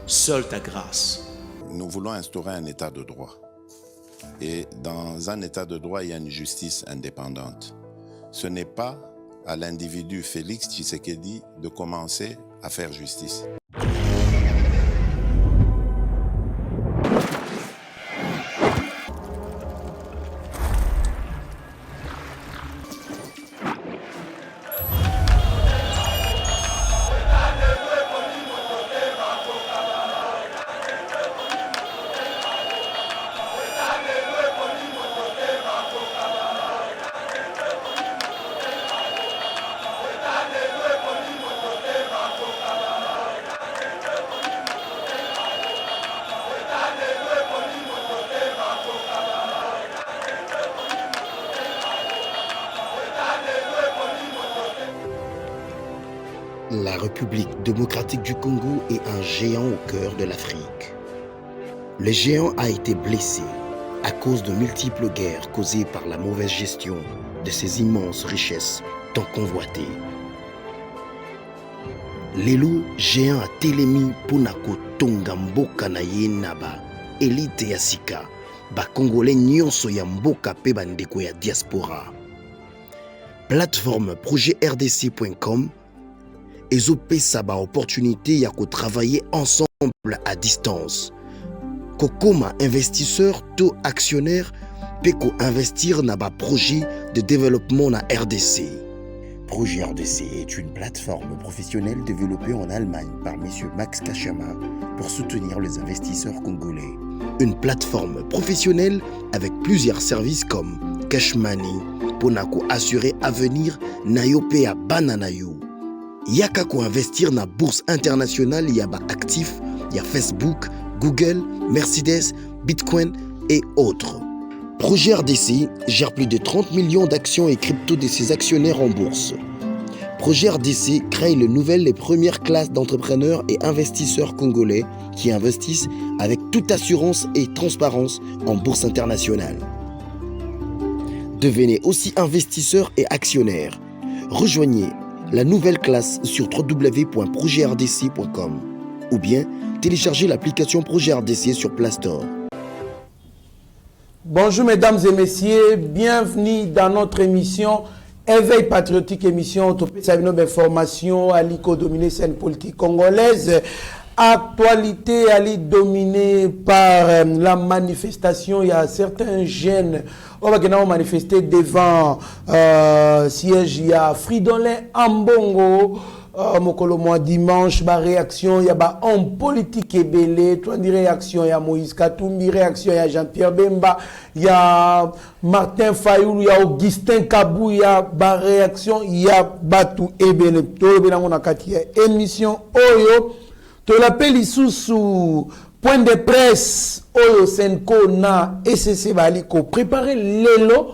seule ta grâce. Nous voulons instaurer un état de droit. Et dans un état de droit, il y a une justice indépendante. Ce n'est pas à l'individu Félix Tshisekedi de commencer à faire justice. La République démocratique du Congo est un géant au cœur de l'Afrique. Le géant a été blessé à cause de multiples guerres causées par la mauvaise gestion de ses immenses richesses tant convoitées. Lelo géant a telemi pona kotonga mboka na ye na ba élite ya sika ba congolais nyonso ya mboka pe bandeko ya diaspora. Plateforme projetrdc.com ezopesa ba opportunité ya ko travailler ensemble à distance. Kokoma investisseur to actionnaire pe ko investir na ba projet de développement na RDC. Projet RDC est une plateforme professionnelle développée en Allemagne par M. Max Kachama pour soutenir les investisseurs congolais. Une plateforme professionnelle avec plusieurs services comme Cash Money, Ponako assurer avenir Nayope à Bananayo. Yaka ko investir na bourse internationale, y a ba actifs, y a Facebook, Google, Mercedes, Bitcoin et autres. Projet RDC gère plus de 30 millions d'actions et crypto de ses actionnaires en bourse. Projet RDC crée les nouvelles et premières classes d'entrepreneurs et investisseurs congolais qui investissent avec toute assurance et transparence en bourse internationale. Devenez aussi investisseur et actionnaire. Rejoignez la nouvelle classe sur www.projetrdc.com ou bien téléchargez l'application Projet RDC sur Play Store. Bonjour mesdames et messieurs, bienvenue dans notre émission Éveil patriotique, émission autopsie avec nos informations à l'icône scène politique congolaise. Actualité elle est dominée par la manifestation. Il y a certains jeunes qui vont manifester devant siège. Il y a Fridolin Ambongo. Mokolo mois dimanche, ba réaction, il y a ba homme politique et belé, toi dit réaction, il y a Moïse Katumbi, réaction, il y a Jean-Pierre Bemba, il y a Martin Fayoulou, il y a Augustin Kabou, il y a ba réaction, il y a Batou Ebele. Tout le bien on a quatre émission Oyo. Tu l'appelles sous point de presse Oyo Senko na SCC Baliko préparer l'élo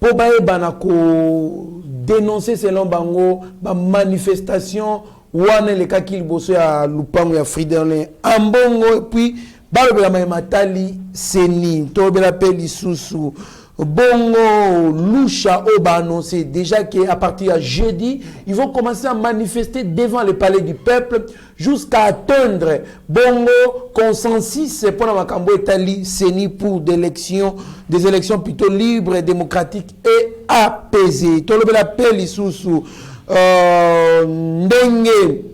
pour bailler banako dénoncer selon bango ba manifestation wana le cas qu'il bosse à Lupango ya Fridolin Ambongo et puis balobela matali seni to bela peli susu bongo loucha oba annoncé déjà qu'à partir de jeudi ils vont commencer à manifester devant le palais du peuple jusqu'à atteindre bongo consensus pour la makambo etali seni pour des élections plutôt libres et démocratiques et apaisées. To le appel isusu ndenge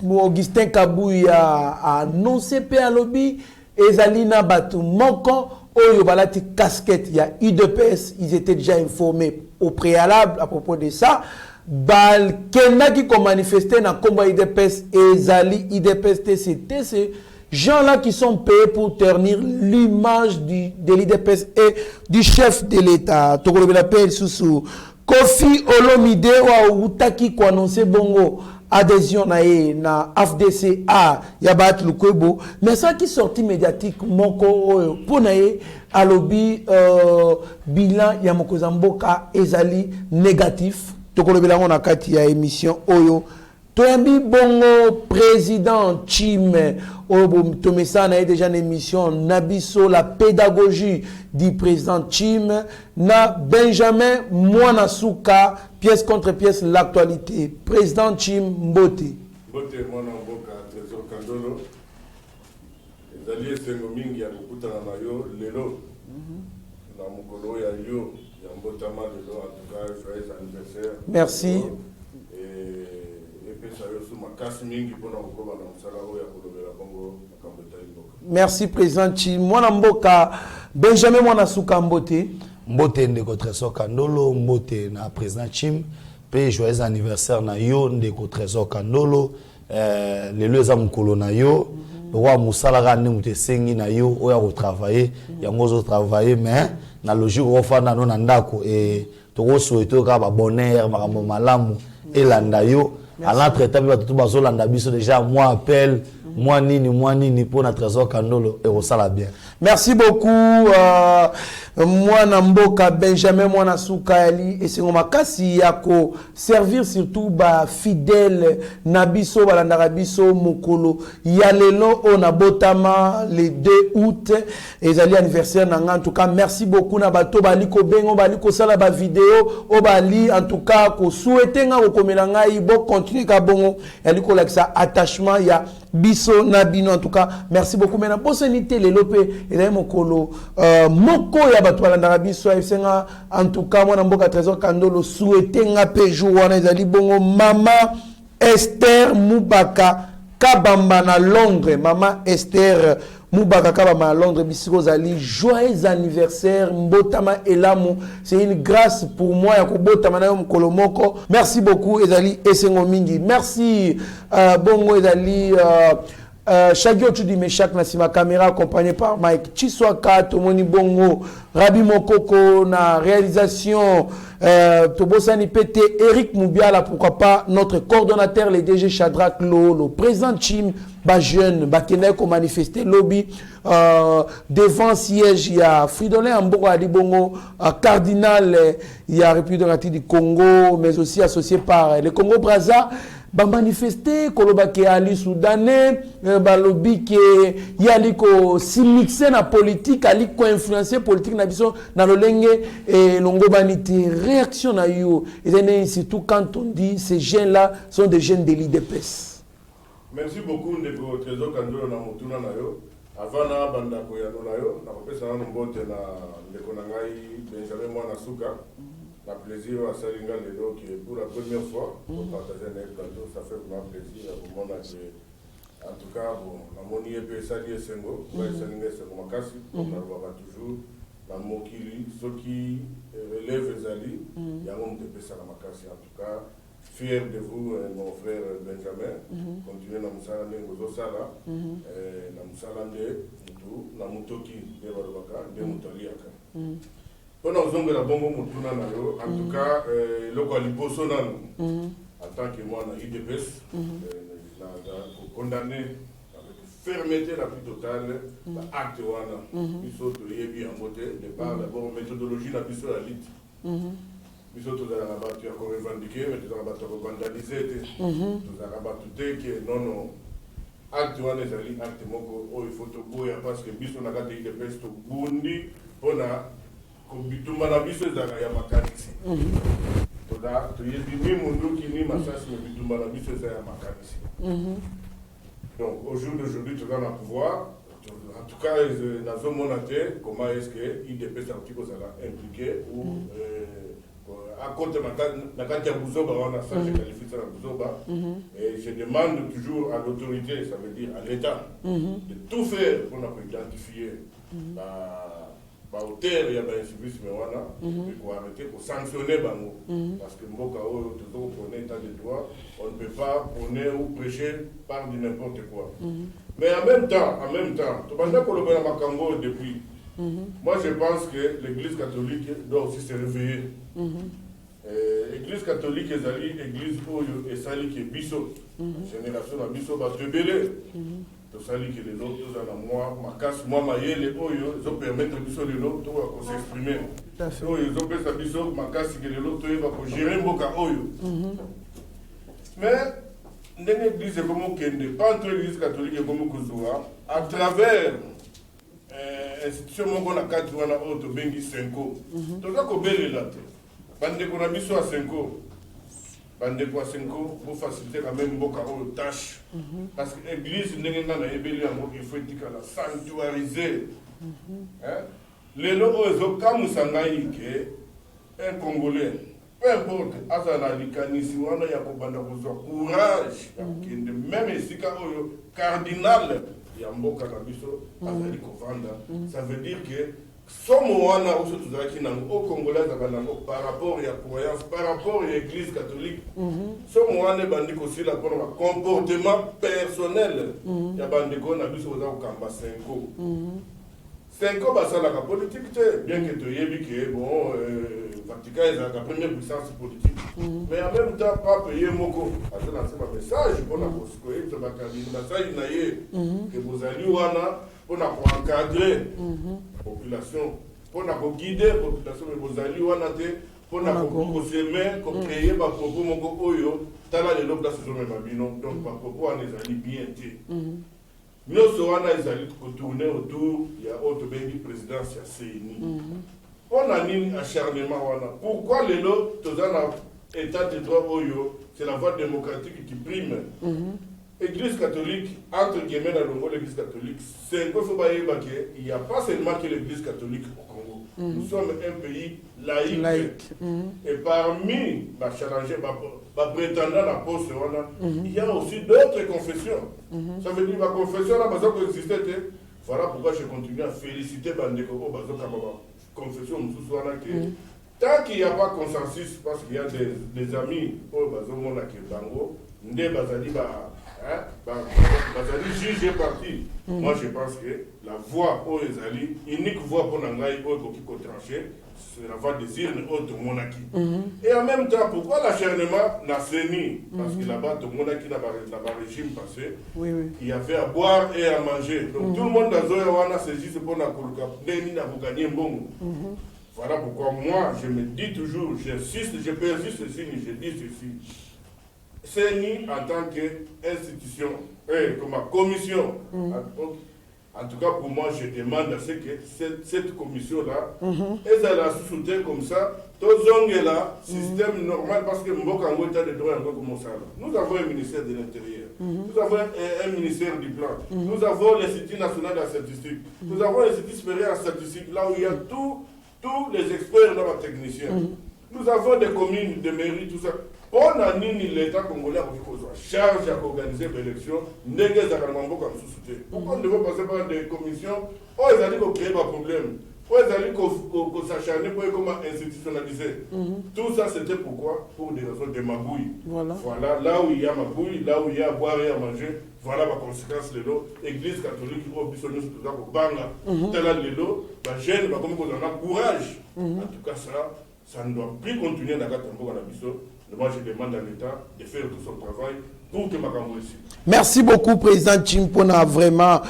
Augustin Kabouya a annoncé pe à lobby ezalina batu moko oyo balati casquette il y a UDPS, ils étaient déjà informés au préalable à propos de ça. Bal kena qui ont manifesté na combat UDPS ezali UDPS c'était ces gens-là qui sont payés pour ternir l'image de l'UDPS et du chef de l'État. Tokolo l'appel sous Kofi Olomide ou Utaki ko annoncer bongo adhésion na FDCA yabat lukwebo mais ça qui sorti médiatique moko pour naé à lobby bilan ya mokozamboka ezali négatif tokolo bilango na kati ya émission oyo toyambi bongo président Chim obo tomesa na déjà une émission nabiso la pédagogie du président Chim na Benjamin Mwanasuka pièce contre pièce l'actualité président Chim Mbote. Mbote mwana mboka Trésor Kandolo. Ezali esengo mingi ya kokutana na yo lelo. Na mukolo ya yo ya mbotama lelo, en tout cas joyeux anniversaire. Merci. Et pesa yo su makasi mingi pona kokoba na msala oya kolobela bongo makambo etali mboka. Merci président Chi. Mwana mboka Benjamin mwana suka mbote. Mbote ndeko Trésor Kandolo, mbote na président Chim. Pe joyeux anniversaire na yo ndeko Trésor Kandolo. Lelo eza mukolo na yo. Roi musala ga ne muté sengi na yo oya ko travailler yango zo travailler mais na logique ko fana no na ndako et to ko souhaiter ka ba bonheur makambo malamu elanda yo à l'entretemps ba tout bazo landa biso déjà moi appel moi nini pour na Trésor Kandolo et ko sala bien. Merci beaucoup mwana mboka Benjamin mwana Soukali et c'est makasi yako servir surtout ba fidèle nabiso balandaka biso mokolo ya lelo ona botama le 2 août ezali anniversaire nanga. En tout cas merci beaucoup na bato baliko bengo baliko sala ba vidéo o bali en tout cas ko souhaiter nga ko komela ngai bo continuer ka bongo yaliko like ça attachement ya biso na bino. En tout cas merci beaucoup mena bosonité lelo pe ezali mokolo moko ya bato balandaka biso esenga. En tout cas mwana mboka Trésor Kandolo souhaiter nga pe jour wana ezali bongo mama Esther Mubaka Kabamba na Londres. Mama Esther Mubaka Kabamba na Londres bisiko zali joyeux anniversaire mbotama elamu. C'est une grâce pour moi ya kobotama na yo mokolo moko. Merci beaucoup ezali esengo mingi. Merci bongo ezali Shagio Chudi Meshak na sima caméra accompagné par Mike Chiswaka Tomoni Bongo Rabi Mokoko na réalisation Tobosani Pété Eric Moubiala, pourquoi pas notre coordonnateur les DG Shadrach Lo président Chim ba jeune ba kene ko manifester lobby devant siège ya Fridolin Amboko Ali Bongo cardinal ya République du Congo mais aussi associé par le Congo Brazza ba manifester kolobaki ali soudanais ba lobby ke yali ko simixer na politique ali ko influencer politique na biso na lolenge et longo banité réaction na yo et surtout quand on dit ces jeunes là sont des jeunes de l'IDPS. Merci beaucoup ndeko Trésor Kandolo na mutuna na yo avant na banda ko ya na yo na kopesa na mbote na ndeko na ngai Benjamin mwana Suka. Un plaisir à Salinga Lelo qui est pour la première fois pour partager un plateau. Ça fait vraiment plaisir à vous montrer. En tout cas, bon, la moni est Sali et Sengo, Salinga Sengo Makasi, on a toujours la Mokili, ceux qui relèvent Zali, Yangom de Pessala Makasi. En tout cas, fier de vous, mon frère Benjamin. Continuez dans Moussala Nengozo Sala, dans Moussala Namutoki, de Barabaka, de Moutaliaka. Pendant que la bongo mutuna na yo, en tout cas, le quoi liposo nan, en tant que moi na IDPS, condamné avec fermeté la plus totale, l'acte wana, biso to yebi en moté, de par d'abord méthodologie la biso la lit. Biso to da rabat tu as revendiqué, mais tu as rabat vandalisé, tu as rabat tout que non acte wana ezali acte moko o il faut to boya parce que biso na kati IDPS to bundi pona Kobitumba na biso ezaka ya makanisi. Toda toyebi ni mundu ki ni masasi mais bitumba na biso ezaka ya makanisi. Donc au jour d'aujourd'hui tu vas pouvoir en tout cas nazo monate comment est-ce que IDPS article sera impliqué ou à côté na kati ya Buzoba wana ça je qualifie ça na Buzoba et je demande toujours à l'autorité ça veut dire à l'État de tout faire pour identifier auteur ya ba insuffisance wana et pour arrêter pour sanctionner bango parce que mboka o toujours pour état de droit on ne peut pas prôner ou prêcher par du n'importe quoi mais en même temps to banda ko lobela makambo depuis moi je pense que l'église catholique doit aussi se réveiller l'église catholique ezali église oyo esali ke biso génération na biso ba rebelle to sali que les autres dans moi makas moi mayele oyo zo permettre biso les autres to s'exprimer oyo zo pesa biso makas que les autres va ko gérer mboka oyo mais ndenge église comme kende pas entre l'église catholique et comme kuzwa à travers institution moko na kati wana oyo to bengi senko to za ko belela te bande ko na biso a senko bande kwa Senko pour faciliter quand même beaucoup aux tâches parce que l'église n'est pas il faut la sanctuariser les lois comme Sangaï un Congolais peu importe azala likanisi wana ya kobanda kozwa courage même esika oyo cardinal ya mboka na biso azali kovanda ça veut dire que somo wana oso tuzalaki nango au Congolais nango par rapport ya croyance par rapport à l'église catholique somo wana ebandi kosila mpona comportement personnel ya bandeko na biso oza kokamba Senko basalaka politique bien que toyebi que bon Vatican est la première puissance politique mais en même temps pas payer moko à lancer un message pour la Moscou to bakabina message na ye que vous allez wana pour encadrer population pour guider population mais vous allez wana te pour s'aimer pour créer ba propos moko oyo tala le lobe da saison mabino donc ba propos on les bien te nous sommes tourner autour il y a autre béni présidence ya CENI on a mis acharnement wana pourquoi les lots tozana état de droit oyo c'est la voie démocratique qui prime Église catholique entre guillemets dans le l'église catholique c'est un peu faut pas il y a pas seulement que l'église catholique au Congo nous sommes un pays laïque. Et parmi les challengers, les prétendants à la poste, il y a aussi d'autres confessions. Ça veut dire que la confession là, existait. Voilà pourquoi je continue à féliciter Bandeko, confession, tant qu'il n'y a pas consensus, parce qu'il y a des amis, juge parti. Moi je pense que la voie aux Ezali, unique voie pour Nangaï qui peut trancher, c'est la voie des urnes autres monarchie. Et en même temps, pourquoi l'acharnement n'a CENI? Parce que là-bas, tout le monde qui n'a pas régime passé, il y avait à boire et à manger. Donc tout le monde dans Zoyawana c'est juste pour gagner un bon. Voilà pourquoi moi je me dis toujours, j'insiste, je persiste ceci, je dis ceci. CENI en tant qu'institution, comme commission, en tout cas pour moi je demande à ce que cette commission-là, elle a soutenu comme ça, là, système normal, parce que Mbokango état de droit comme ça. Nous avons un ministère de l'Intérieur, nous avons un ministère du plan, nous avons l'Institut national de la statistique, nous avons l'Institut supérieur de la statistique, là où il y a tous les experts dans la techniciens. Nous avons des communes, des mairies, tout ça. Pour l'État congolais a charge d'organiser l'élection, pourquoi on devait passer par des commissions? Oh, ils allaient créer des problèmes. Oh, ils allaient s'acharner pour comment institutionnaliser. Tout ça, c'était pourquoi? Pour des raisons de magouille. Voilà, là où il y a magouille, là où il y a à boire et à manger, voilà ma conséquence de l'eau. Église catholique, au Bissonus, tout ça, au Banga, tel de l'eau, la gêne, comme on a courage. En tout cas, ça ne doit plus continuer dans la Gatambo à la Bisso. Moi, je demande à l'État de faire tout son travail pour que Makambo ici. Merci beaucoup, Président Chimpona, vraiment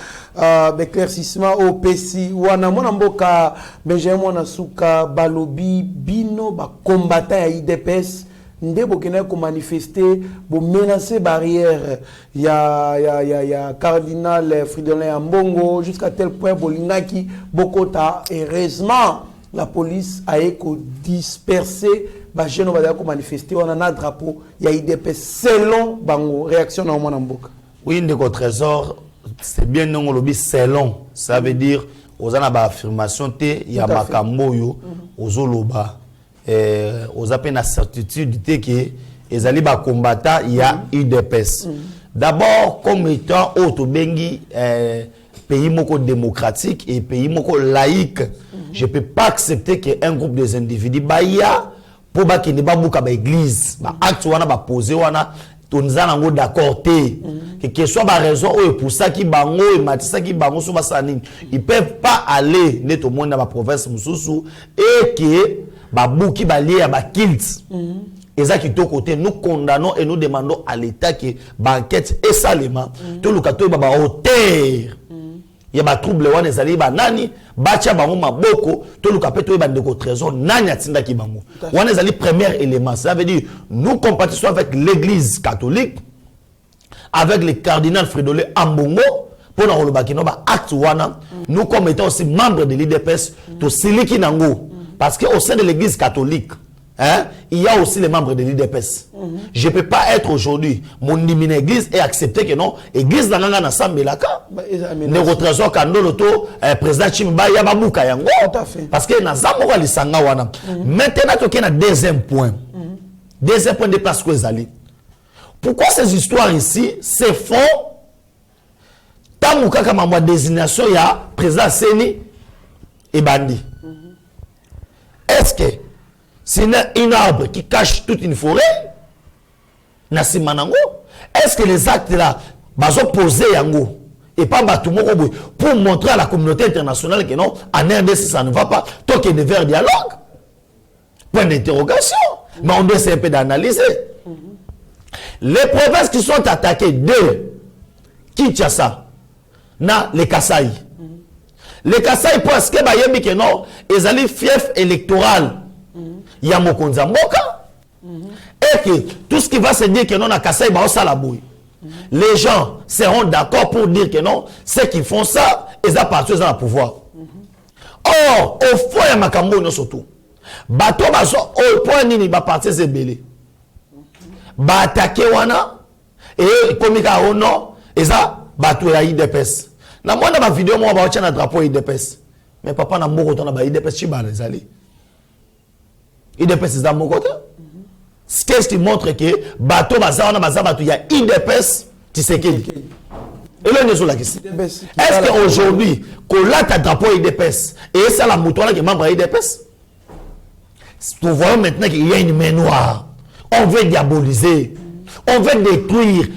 d'éclaircissement au PC. Wana mona mboka Benjamin Nasuka Balobi Bino ba combattant à IDPS. Nde bokena ko manifester bo menacer barrière ya cardinal Fridolin Ambongo jusqu'à tel point bolingaki bokota. Heureusement la police a dispersé les jeunes qui manifester on a un drapeau il y a IDP selon bango réaction dans mon mboka. Oui, ndeko trésor c'est bien non lobby selon ça veut dire aux ana ba affirmation te ya makambo yo ozoloba aux appels na certitude te que ezali ba combattant il y a IDPS. D'abord comme étant auto bengi pays moko démocratique et pays moko laïque, je peux pas accepter qu'un groupe des individus baya pour ba ki ne ba buka ba église ba acte wana ba poser wana tonza nango d'accord te que soit ba raison ou pour ça qui bango et matisa qui bango so ba sanini ils peuvent pas aller net au monde dans la province mususu et que ba buki ba lié ba kilt et ça qui tout côté nous condamnons et nous demandons à l'état que banquette et salement tout le cateau ba hauteur il y a des troubles wana ezali ba nani bacha bango maboko to luka peto ba ndeko trésor nani atinda ki bango wana ezali premier élément ça veut dire nous compatissons avec l'église catholique avec le cardinal Fridolin Ambongo pour na koloba kino ba acte wana nous comme étant aussi membres de l'IDPS to siliki nango parce que au sein de l'église catholique hein, il y a aussi les membres de l'IDPS. Je ne peux pas être aujourd'hui mon dimine église et accepter que non, église n'a pas ensemble là. Ne retrésor Kandolo to président Chimba ya babuka yango. Parce que na zamora lisanga wana. Maintenant tu as un deuxième point. Deuxième point de place que ezali. Pourquoi ces histoires ici se font tant que ma désignation ya président Seni et Bandi? Est-ce que c'est un arbre qui cache toute une forêt? Est-ce que les actes là sont posés yango et pas pour montrer à la communauté internationale que non, en RDC ça ne va pas, tant qu'il y a vers dialogue? Point d'interrogation. Mais on doit essayer un peu d'analyser. Les provinces qui sont attaquées de Kinshasa, les Kasaï. Les Kasaï parce que bayembi que non, ils allaient fief électoral. Il y a Mokonza Mboka. Et que tout ce qui va se dire que non na Kasaï ba ça la bouille. Les gens seront d'accord pour dire que non, ceux qui font ça, ils appartiennent à pouvoir. Or, au fond il y a makambo surtout. Bato baso au point nini ba partir c'est belé. Ba attaquer wana et comme ka ono, eza bato ya IDPS. Na moi na ma vidéo moi ba tient na drapeau IDPS. Mais papa na moko to na ba IDPS chiba les ali. IDPS za moko to. Qu'est-ce qui montre que bato baza na baza bato ya IDPS Tshisekedi. Et là nous la question. Est-ce que aujourd'hui qu'on la ta drapeau IDPS et ça la mouton là qui membre IDPS? Nous voyons maintenant qu'il y a une main noire. On veut diaboliser, on veut détruire,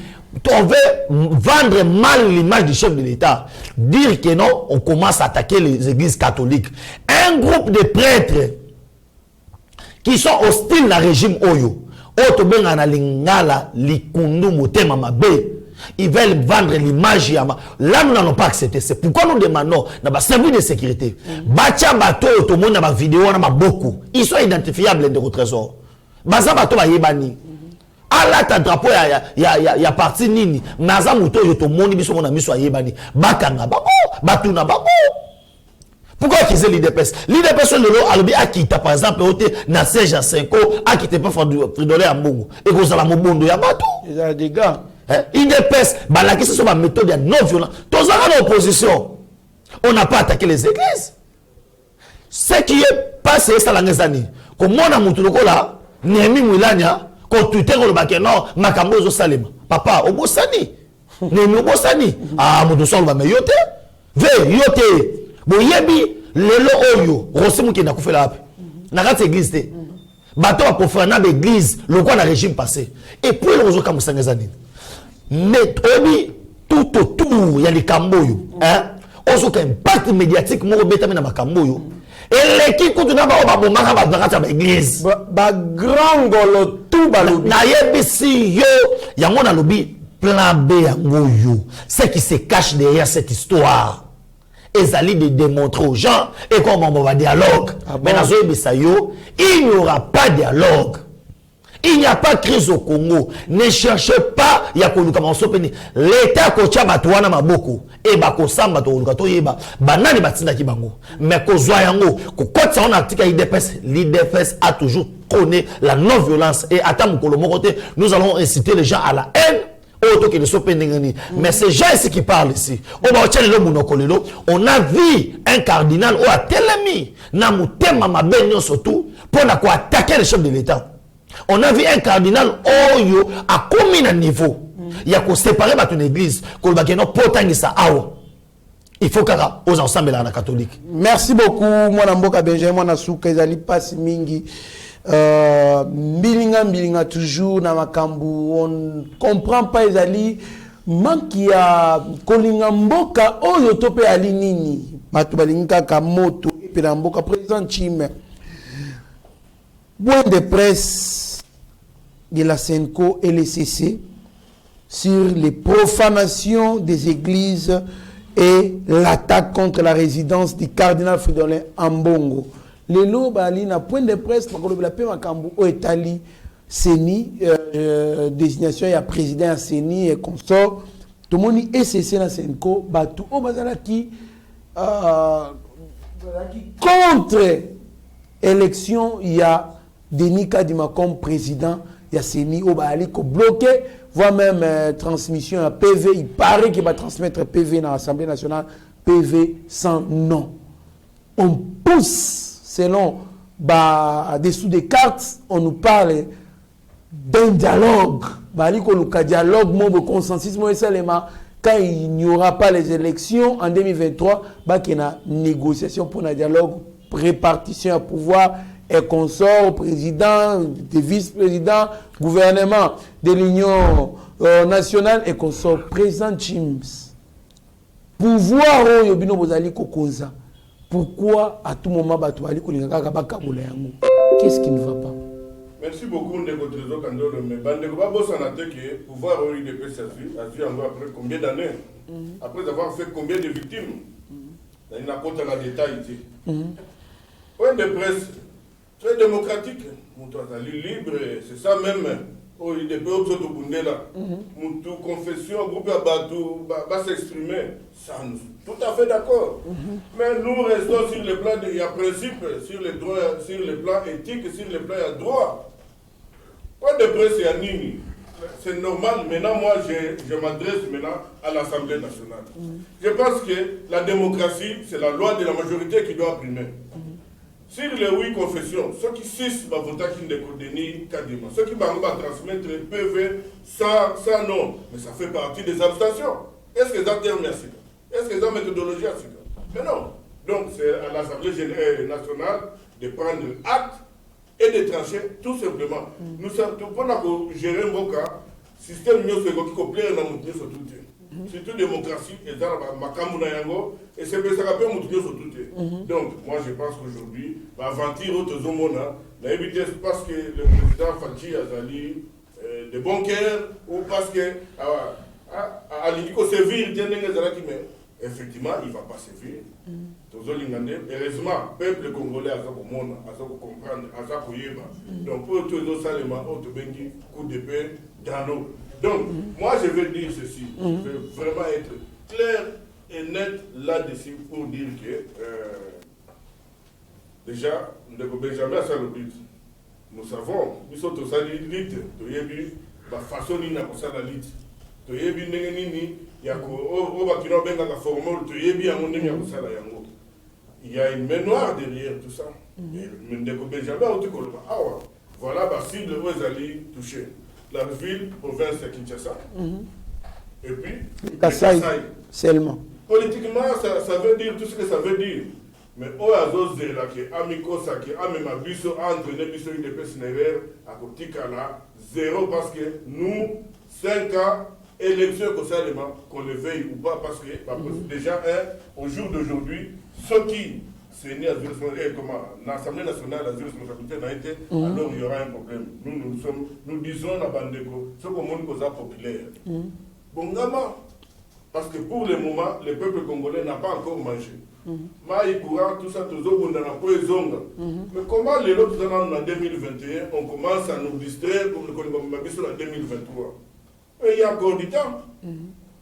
on veut vendre mal l'image du chef de l'État. Dire que non, on commence à attaquer les églises catholiques. Un groupe de prêtres qui sont hostiles au régime Oyo. Ils veulent vendre l'image. Là, nous n'allons pas accepter. C'est pourquoi nous demandons dans le service de sécurité. Batia bateau, tout le monde a ma vidéo, on a beaucoup. Ils sont identifiables de votre trésor. Baza bateau va yebani. Ala ta drapeau ya parti nini. Naza muto yo to moni biso mona miso yebani. Bakanga bako, batuna bako. Pourquoi qu'ils aient l'IDPS? L'IDPS le alobi a quitté par exemple ôté na siège à 5 ans, a quitté pas Fridolé à Mbongo. Et qu'on s'ala mobondo ya bateau. Il y a des gars. IDPS, la question sur ma méthode non violente. Tous en opposition. On n'a pas attaqué les églises. Ce qui est passé, c'est la ngezani. Comme on a montré là, Némi Moulania, quand tu t'es le bac, non, Makambozo Salem. Papa, Obosani. Némi Obosani. Ah, mon dossier, on va me yote. Ve, yote. Bon, yebi, lelo oyo, Rosimou qui n'a pas fait la n'a pas église. Bateau a profané l'église, le quoi, le régime passé. Et puis, le réseau comme ça, ngezani. Mais tout autour, il y a les Kamboyo. Hein? On a un impact médiatique, moi, je vais Kamboyo. Et l'équipe continue à avoir l'église. Grand golo, tout balobi. Na yebisi yo, il y a mon lobby plan B à Moyo. Ce qui se cache derrière cette histoire. Ils allaient de démontrer aux gens et comment on va dialogue. Mais dans ce yo, il n'y aura pas de dialogue. Il n'y a pas de crise au Congo. Ne cherchez pas, il y a que l'État kocha batouana maboko. Et bako samba to lukato yeba. Banani batinda ki bango. Mais ko zoyango, ko kote sa on article IDPS, l'IDPS a toujours prôné la non-violence. Et à côté, nous allons inciter les gens à la haine. Mais ces gens ici qui parlent ici, on a vu un cardinal ou a telemi, surtout pour attaquer le chef de l'État. On a vu un cardinal Oyo à combien de niveau. Il y a qu'on séparer une église, qu'on va gagner potangisa awa. Il faut qu'on aux ensemble la catholique. Merci beaucoup, mon Mboka Benjamin Nasuka, Ezali Pasi Mingi. Mbilinga toujours na makambu, on comprend pas Ezali manki ya kolinga mboka Oyo tope ali nini. Matubalinga kamoto et puis mboka président Chime. Point de presse de la Senco et le CC sur les profanations des églises et l'attaque contre la résidence du cardinal Fridolin Ambongo. Le lobali na point de presse la paix makambu au Italie Seni désignation ya président à Seni et consort tout le monde est cessé na Senco batu au bazala qui contre élection il y a Denis Kadima comme président, il y a Séni Obali qui bloqué, voire même transmission à PV. Il paraît qu'il va transmettre PV dans l'Assemblée nationale, PV sans nom. On pousse, selon dessous des cartes, on nous parle d'un dialogue. Dialogue, mon consensus, moi, quand il n'y aura pas les élections en 2023, il y a une négociation pour un dialogue, répartition à pouvoir et consort, président, des vice-présidents, gouvernement de l'Union nationale et consort, président Chims. Pouvoir, pourquoi à tout moment, qu'est-ce qui ne va pas? Merci beaucoup, Ndeko Trésor Kandolo. Mais Bandeko Babo Sanate, qui est pouvoir au UDPS a vu après combien d'années? Après avoir fait combien de victimes? Il n'y a pas de détails ici. Point de presse très démocratique, libre, c'est ça même. Au UDP, au Bundela, Moutou, confession, groupe Abatou, va s'exprimer. Tout à fait d'accord. Mais nous restons sur le plan, il y a principe, sur les droits, sur le plan éthique, sur le plan droit. Point de presse, il y a Nini. C'est normal. Maintenant, moi, je m'adresse maintenant à l'Assemblée nationale. Je pense que la démocratie, c'est la loi de la majorité qui doit primer. Sur les 8 confessions, ceux qui 6 vont voter qui ne Denis Kadima, ceux qui vont transmettre PV sans nom, mais ça fait partie des abstentions. Est-ce que ça termine ainsi? Est-ce que ça méthodologie ainsi? Mais non. Donc c'est à l'Assemblée nationale de prendre acte et de trancher tout simplement. Nous sommes pour gérer mon cas, système mieux qui copier dans mon sur tout. Surtout démocratie et dans ma yango et c'est ça rappelle mon sur tout. Donc moi je pense qu'aujourd'hui aventure autres homona la éviter parce que le président Fachi Azali de bon cœur ou parce que à l'unico servir effectivement il ne va pas servir. Heureusement, le peuple congolais a comprendre, a donc pour tous les salements, coup d'épée dans l'eau. Donc, moi je veux dire ceci, je veux vraiment être clair et net là-dessus pour dire que déjà, nous ne pouvons jamais à ça le but. Nous savons, nous sommes tous à l'élite, nous avons vu la façon dont nous avons la lutte. Nous avons vu il y a une main noire derrière tout ça. Voilà, cible où allez toucher la ville, province de Kinshasa. Et puis, Kassai seulement. Politiquement, ça veut dire tout ce que ça veut dire. Mais au hasard, c'est là que Amiko Saki, Amema Bisso, entre les Bisso et les Pessinevers, à Kotikala, 0 parce que nous, 5 ans, élection qu'on le veuille ou pas, parce que déjà, au jour d'aujourd'hui, ceux qui c'est né à l'Assemblée nationale, la responsabilité n'a été, alors il y aura un problème. Nous disons la Bandeko, ce qu'on monde populaire. Bon, parce que pour le moment, le peuple congolais n'a pas encore mangé. Maï courant, tout ça, tout ça, on a mais comment les autres en 2021, on commence à nous distraire comme le Congo sur la 2023? Il y a encore du temps.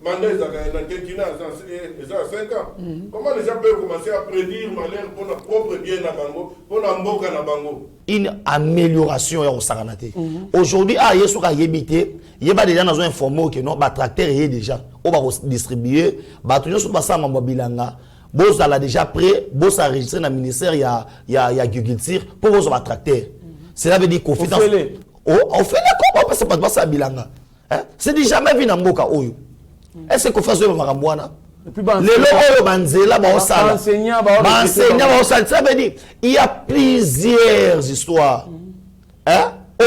Mandé Zakayana à 5 ans. Comment les gens peuvent commencer à prédire malheur pour notre propre bien à Bango, pour la Mboka na Bango? Une amélioration au Saranate. Aujourd'hui, il y a habité, il y a déjà dans un informé que non, tracteur est déjà, on va distribuer, tout le monde va s'en bilanga. Boss a déjà prêt, boss a enregistré dans le ministère, il y a agriculture pour vous avoir tracteur. Cela veut dire qu'on fait on fait d'accord, parce que c'est pas ça bilanga. C'est déjà jamais vu dans Mboka Oyo. Est-ce qu'on fait ça au Marambouana? Les lois banzela baosala. Enseignant, ça veut dire il y a plusieurs histoires.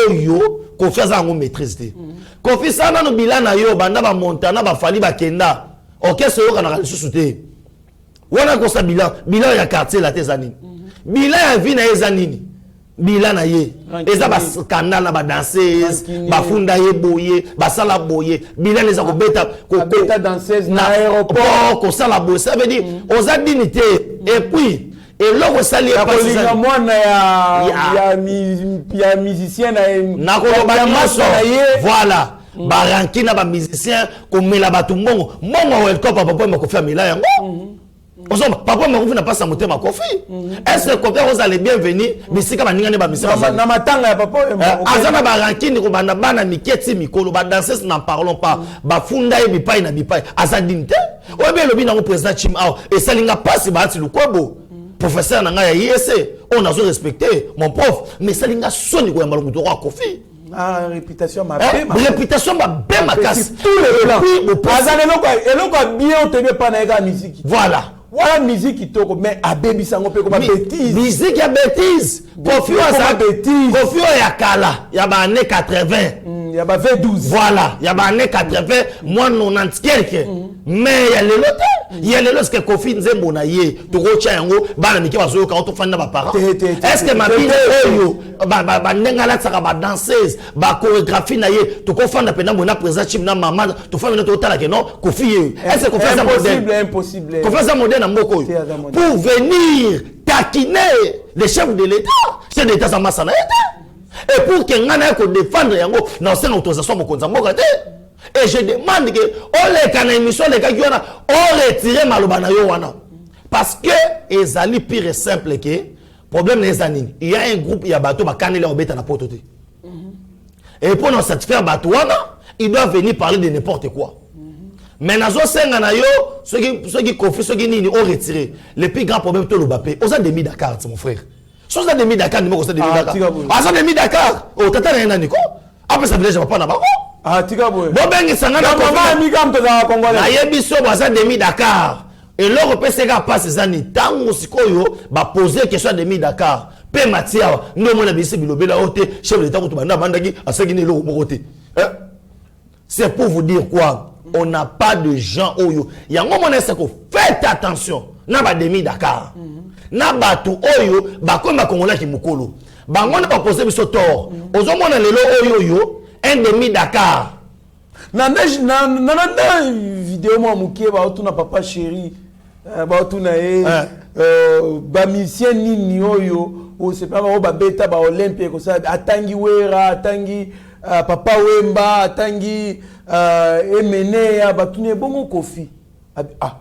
Oyo qu'on fait ça en maîtrise. Qu'on fait ça dans le bilan na yo banda ba montana ba fali ba kenda. OK, c'est eux qu'on a sous-souté. Wana ko sa bilan ya quartier la tezanini. Bilan ya vie na ezanini. Bilan na ye. Eza ba scandale ba danseuse, ba funda ye boye, ba sala boye. Bilan les a ko beta danseuse na aéroport ko sala boye. Ça veut dire aux dignité et puis et là ko sali ya kolinga mwana ya musicien na ko ba maso voilà. Baranki na ba musicien ko mela batu mbongo. Mbongo welcome papa po ko faire mila yango. Papa Maroufi n'a pas sa montée ma Kofi. Est-ce que Kofi vous allez bienvenir? Mais si comme n'ingane ba misi. Na matanga ya papa. Azana ba rankini ko bana bana miketi mikolo ba danseuse n'en parlons pas. Ba funda e bipai na bipai. Azadinte. Obe lobi na président Chim Ao et salinga passe ba ti lukobo. Professeur nanga ya ISC. On a respecté mon prof, mais salinga soni ko ya malungu to ko Kofi. Ah, réputation ma réputation ma belle ma casse tous les plans. Eloko bien on te pas na musique. Voilà. Voilà musique qui toko mais a baby sango pe comme bêtise. Musique ya bêtise. Confio ça bêtise. Confio ya kala, ya ba année 80. Il y a ba 12. Voilà, il y a ba année 80, moi 90 quelque. Mais il y a le lote. Il y a le lote que Kofi Nzembo na ye, to go tia yango, ba na miki ba zo ka to fanda ba parents. Est-ce que ma bille oyo ba ndengala tsaka ba danseuse, ba chorégraphie na ye, to ko fanda pena mona président Chim na maman, to fanda to tala ke non, Kofi ye. Est-ce que Kofi ça modèle? Impossible. Kofi ça modèle na mboko. Pour venir taquiner les chefs de l'État, c'est l'État ça massa na et pour que ngana ko défendre yango na sen autorisation mo konza mboka te. Et je demande que on les kana émission les gars qui wana on retire maloba na yo wana parce que ezali pire et simple que problème les années il y a un groupe il y a bateau ba kanela obeta na poto te. Et pour nous satisfaire bateau wana il doit venir parler de n'importe quoi. Mais nazo senga na yo ceux qui confient ceux qui nini on retire le plus grand problème to le Mbappé aux a demi Dakar mon frère. Chose à demi Dakar numéro ça demi Dakar. Ah ça demi Dakar. Oh tata na nani ko? Après ça déjà pas na ba. Ah tika boy. Bon bengi sanga na maman mi kam to za Congolais. Na yebiso ba ça demi Dakar. Et l'Europe PCA passe ces années tango sikoyo ba poser question demi Dakar. Pe matia ndo mona bisi bilobela ote chef de l'État ko to banda bandaki asaki ni lo mokote. C'est pour vous dire quoi? On n'a pas de gens oyo. Yango mona seko faites attention. Na ba demi Dakar. Na batu oyo ba komba Congolais ki mukolo. Bango na ba poser biso tort. Ozo mona lelo oyo yo un demi Dakar. Na vidéo moi mukie ba otuna papa chéri. Ba otuna ba musicien nini oyo o c'est pas ba beta ba Olympia ko ça atangi wera atangi papa Wemba atangi emene ya batune bongo Kofi. Ah,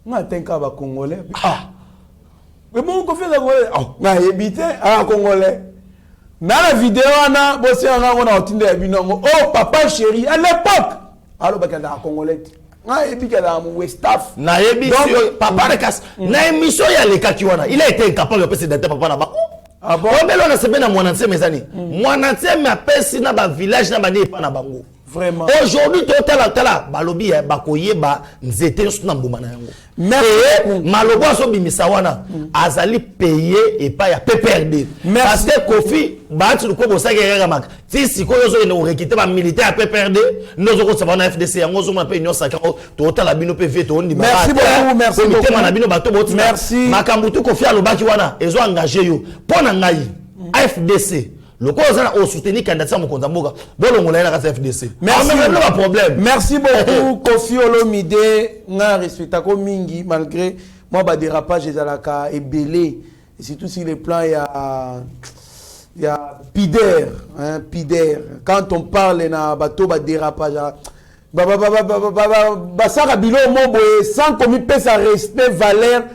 na tenka ba Congolais. Ah. Mais bon Kofi za Congolais. Ah, na ebité Congolais. Na la vidéo na bossi on a otinde ya binongo. Oh papa chéri à l'époque. Alors bakanda Congolais. Na ebika da mu Westaf. Na ebiso papa de casse. Na émission ya le kakiwana. Il a été incapable de passer d'être papa na bako. Ah bon? On belona se bena mwananse mezani. Mwananse ma pesi na ba village na ba ne pa na bango. Vraiment. Aujourd'hui tala balobi bakoye ba nzete na mbuma na yango. Mais malobo so bimisa wana azali payé et pas ya PPRD. Parce que Kofi ba tu ko bosaka ya mak. Ti sikoyo zo ne rekite ba militaire ya PPRD, nozo ko sabana FDC yango zo ma pe nyo saka to tala bino PV to ndi ba. Merci beaucoup, merci beaucoup. Mana bino bato boti. Merci. Makambutu Kofi alobaki wana ezo engagé yo. Pona ngai FDC le cause au soutenir candidat Mokonza Mboka bolongo na ka FDC. Merci. Pas problème. Merci beaucoup Kofi Olomide nga respecta ko mingi malgré moi ba dérapage ezalaka ebelé et surtout sur les plans il y a Pider hein Pider quand on parle na bato ba dérapage ba saka bilo mo boye sans comme pesa respect valeur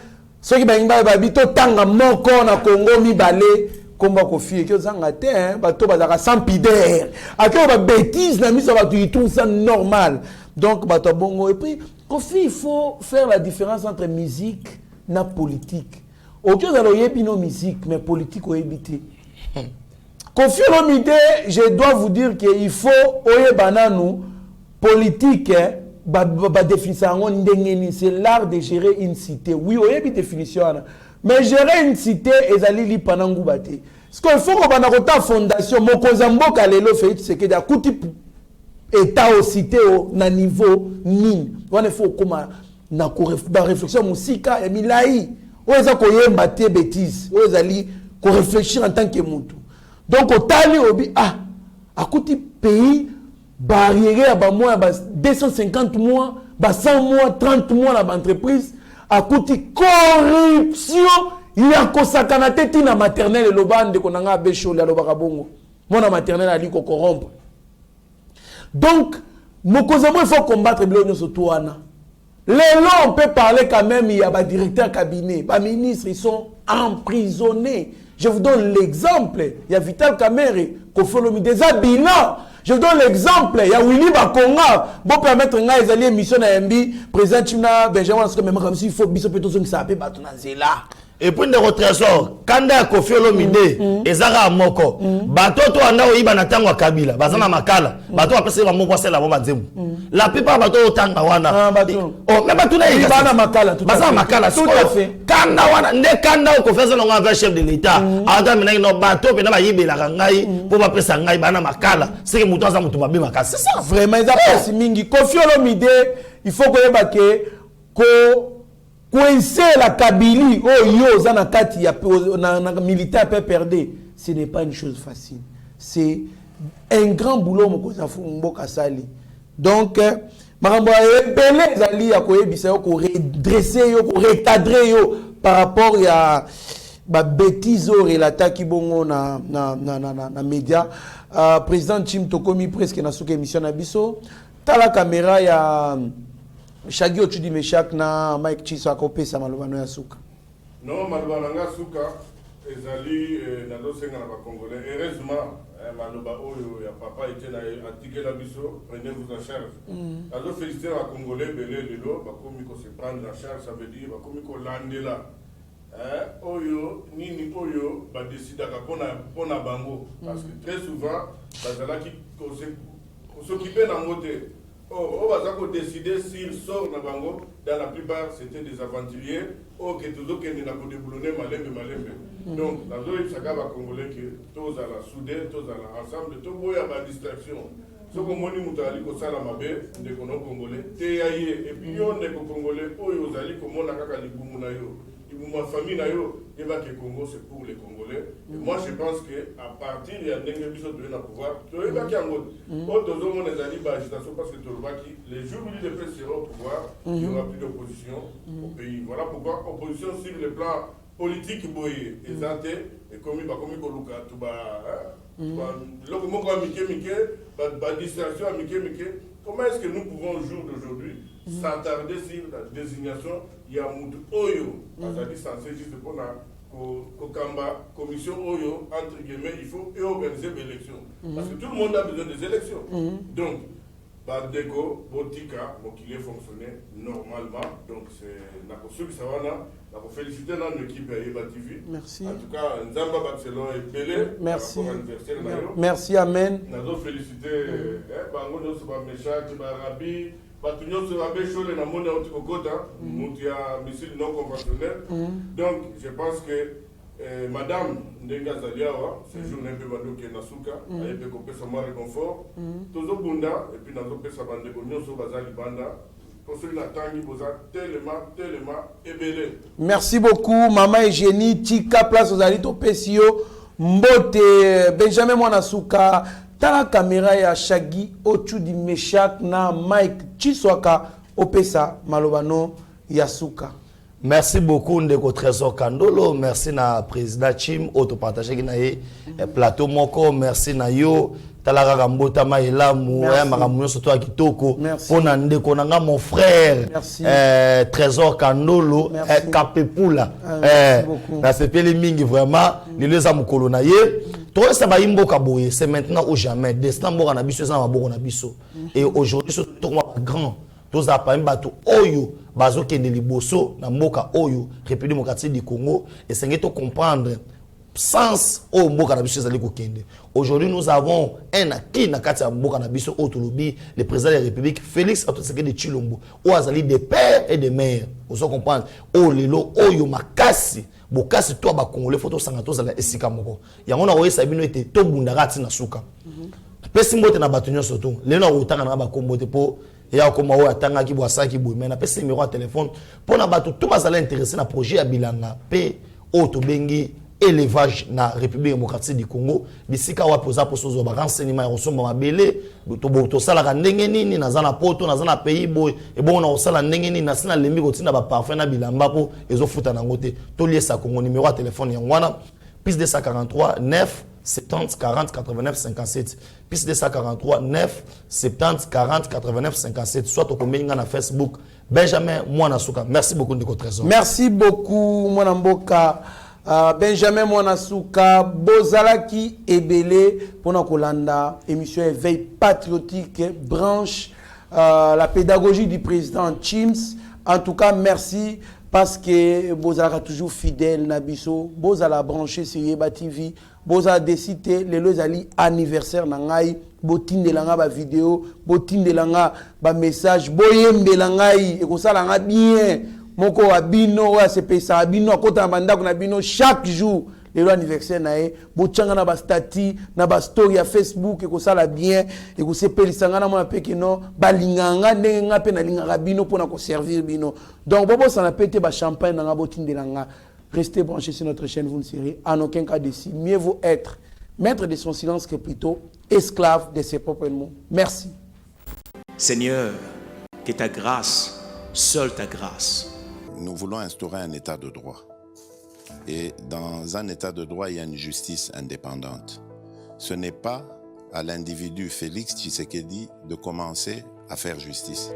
ceux qui ba bito tanga moko na Congo mi balé komba Kofi que zanga te hein bato bazaka sans Pider akio ba bêtise na miso ba tu tout ça normal donc bato bongo et puis Kofi il faut faire la différence entre musique na politique aucun dans yebi no musique mais politique o éviter Kofi Olomide je dois vous dire que il faut oyebana nous politique ba définition ndengeni c'est l'art de gérer une cité oui oyebi définition mais gérer une cité ezali li panangu baté parce qu'il faut qu'on bana kota fondation mokonza mboka lelo fait c'est que da kuti état au cité au na niveau ni on faut comment na ko réflexion musika et milai oza ko yemba te bêtise ozali ko réfléchir en tant que mutu donc otali obi akuti pays barrière ba mois ba 250 mois ba 100 mois 30 mois na entreprise akuti corruption il y a kosakana teti na maternelle le bande konanga besho la lobaka bongo mona maternelle ali ko corrompre donc mokozamo il faut combattre bilo nyoso toana on peut parler quand même, il y a des directeurs cabinet, des ministres, ils sont emprisonnés. Je vous donne l'exemple. Il y a Vital Kamerhe, Kofolomi, des bilan. Je vous donne l'exemple. Il y a Willy Bakonga. Bon, permettre nga les alliés mission à MB, président Chimna, Benjamin, même comme s'il faut, biso peut tous ça peut battre là. Et puis de trésor, quand il Kofi Olomide, ezara moko, bato to anda oyiba na tango Kabila, bazana makala, bato apese ba moko sela bomba nzemu. La plupart bato otanga wana. Oh, mais bato na yiba na makala, bazana makala, tout à fait. Kanda wana, nde kanda ko feza longa avec chef de l'état. Ata mina no bato pe na ba yibela ngai, po ba pesa ngai bana makala, c'est que muto za muto mabe makala. C'est ça. Vraiment, ils appellent mingi. Kofi Olomide, il faut que yebake ko coincer la Kabylie, oh yo, zanakati ya militaire peut perdre. Ce n'est pas une chose facile. C'est un grand boulot mboka sali. Donc, marambo belé zali ya koyebisa yo ko redresser yo, ko recadrer yo par rapport à ba bêtise au relata ki bongo na média. Président Chim Tokomi presque na souka émission na biso. Tala caméra ya Shagi Otudi Meshak na Mike Chiso akopesa malobano ya suka. Non, malobano ya suka ezali na dosenga na ba Congolais. Heureusement, maloba oyo ya papa était na article la biso, prenez-vous en charge. Alors féliciter les Congolais belé lelo, ba komi ko se prendre en charge, ça veut dire ba komi ko landela. Oyo nini oyo ba décider ka pona bango parce que très souvent bazala ki ko s'occuper na ngote. On va décider s'il sort dans Bango. Dans la plupart, c'était des aventuriers. Oh, que tous qui n'ont pas déboulonné, malembe. Donc, dans le Saka va Congolais que tous à la soudée, tous à l'ensemble, tout le monde a une distraction. Ce qu'on m'a dit, Moutali, que ça l'a mabé, des Congolais, Théaïe, et puis on est Congolais, oh, ils ont dit que mon akaka libumunayo. Ma famille, et que Congo, c'est pour les Congolais. Et moi, je pense qu'à partir de la de pouvoir, tu vas qu'il y a un autre. Autres hommes, les alliés, agitation parce que les jours où les paix seront au pouvoir, il n'y aura plus d'opposition au pays. Voilà pourquoi opposition sur le plan politique, boye, exalté, et comme il va comme il va tout bas, distraction, comment est-ce que nous pouvons, au jour d'aujourd'hui, s'attarder sur la désignation Yamoudou Oyo, c'est-à-dire censé juste pour la commission Oyo, entre guillemets, il faut organiser des élections. Parce que tout le monde a besoin des élections. Donc, Badeko, Botika, qu'il ait fonctionné normalement. Donc, c'est la construction qui va féliciter notre équipe à Eba TV. Merci. En tout cas, Nzamba Barcelone est belé. Merci. Merci, amen. Nous avons félicité Bango Nosoba Meshak, Barabi. Donc, je pense que Madame Ndenga Zaliawa, ce jour n'est pas qui est Nasuka, elle peut couper son réconfort. Toujours Bunda, et puis nous avons fait sa bande de Gognon sur Bazali Banda. Pour ceux qui l'attendent, tellement ébélé. Merci beaucoup, Maman Eugénie, Tika, place aux Alito Pesio, Mbote, Benjamin Mwanasuka. Tala caméra ya Shagi Otudi Meshak na Mike Chiswaka opesa malobano yasuka. Merci beaucoup Ndeko Trésor Kandolo, merci na président Chim auto partager na ye plateau moko, merci na yo Tala Rambota Maïla Mouya Maramunyo surtout à Kitoko pour Ndeko nanga mon frère Trésor Kandolo Kapepula na sepeli mingi vraiment les amukolo na ye. C'est maintenant ou jamais. Destin mort en abisso, ça va bon en abisso. Et aujourd'hui, ce grand, tous à pas bateau oyo, bazo qui est liboso, na moka oyo, République démocratique du Congo, et c'est de comprendre sens au moka na biso zali kokende. Aujourd'hui, nous avons un acquis na kati ya moka na biso autolobi, le président de la République Félix Antoine Tshilombo, ou azali des pères et des mères. Vous comprenez? Oh lelo oyo makasi. Bokasi toi ba Congolais photo sangato za la esika moko yango na oyesa bino ete to bundaka tina suka pesi mbote na batunyo soto leno otanga na ba kombote po ya koma o atanga ki bwasa ki boy mena pesi numéro à téléphone pour na bato tout bazala intéressé na projet ya bilanga pe auto bengi élevage na République démocratique du Congo bisika wa posa poso ba renseignement ya rosomba mabele to sala ndenge nini na zana poto na zana pays boy e bon na osala ndenge nini na sina lembi ko tina ba parfum na bilamba po ezo futa na ngote to liesa Congo numéro à téléphone ya ngwana plus 243 9 70 40 89 57. Plus 243 9 70 40 89 57. Soit au combien na Facebook. Benjamin Mwanasuka. Merci beaucoup Ndeko Trésor. Merci beaucoup Mwanamboka. Benjamin Mwanasuka, Bozalaki Ebele pour nous kolanda émission éveil patriotique branche la pédagogie du président Chims. En tout cas, merci parce que Bozalaka toujours fidèle Nabiso, Bozala branché sur Yeba TV, Bozala décidé les deux ali anniversaire nangai, botine langa ba vidéo, botine langa ba message, boyembe langai et ko sala nga bien. Moko abino wa sepesa abino akota bandako na bino chaque jour le anniversaire nae bochanga na ba stati na ba story ya Facebook e ko sala bien e ko sepelisanga na mona peke no balinganga ndenge nga pe na lingaka bino pona ko servir bino donc bobo ça na pété ba champagne na botindelanga. Restez branchés sur notre chaîne, vous ne serez en aucun cas déçus. Mieux vaut être maître de son silence que plutôt esclave de ses propres mots. Merci. Seigneur, que ta grâce, seule ta grâce. Nous voulons instaurer un état de droit. Et dans un état de droit, il y a une justice indépendante. Ce n'est pas à l'individu Félix Tshisekedi de commencer à faire justice.